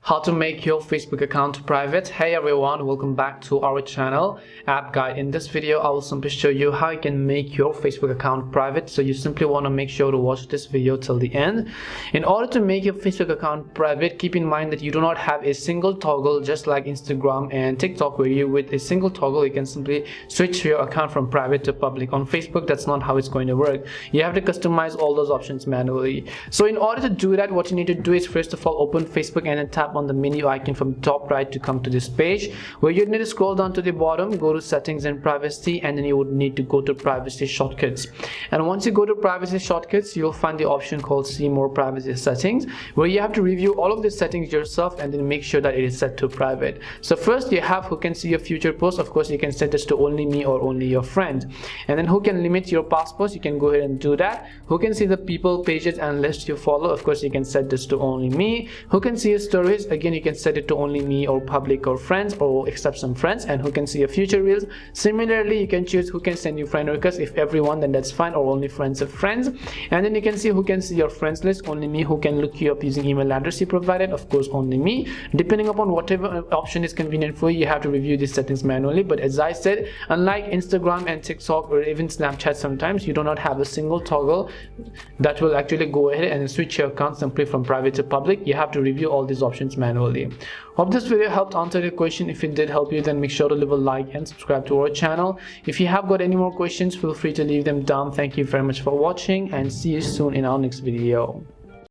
How to make your Facebook account private. Hey everyone, welcome back to our channel App Guide. In this video I will simply show you how you can make your Facebook account private. So you simply want to make sure to watch this video till the end. In order to make your Facebook account private, keep in mind that you do not have a single toggle just like Instagram and TikTok, where you with a single toggle you can simply switch your account from private to public. On Facebook that's not how it's going to work. You have to customize all those options manually. So in order to do that, what you need to do is first of all open Facebook and then tap on the menu icon from top right to come to this page, where you need to scroll down to the bottom, go to settings and privacy, and then you would need to go to privacy shortcuts. And once you go to privacy shortcuts, you'll find the option called see more privacy settings, where you have to review all of the settings yourself and then make sure that it is set to private. So first you have who can see your future posts. Of course you can set this to only me or only your friend. And then who can limit your past posts, you can go ahead and do that. Who can see the people, pages and lists you follow, of course you can set this to only me. Who can see your stories, again you can set it to only me or public or friends, or accept some friends. And who can see your future reels, similarly you can choose who can send you friend requests, if everyone then that's fine, or only friends of friends. And then you can see who can see your friends list, only me. Who can look you up using email address you provided, of course only me. Depending upon whatever option is convenient for you, you have to review these settings manually. But as I said, unlike Instagram and TikTok or even Snapchat, sometimes you do not have a single toggle that will actually go ahead and switch your account simply from private to public. You have to review all these options manually. Hope this video helped answer your question. If it did help you, then make sure to leave a like and subscribe to our channel. If you have got any more questions, feel free to leave them down. Thank you very much for watching and see you soon in our next video.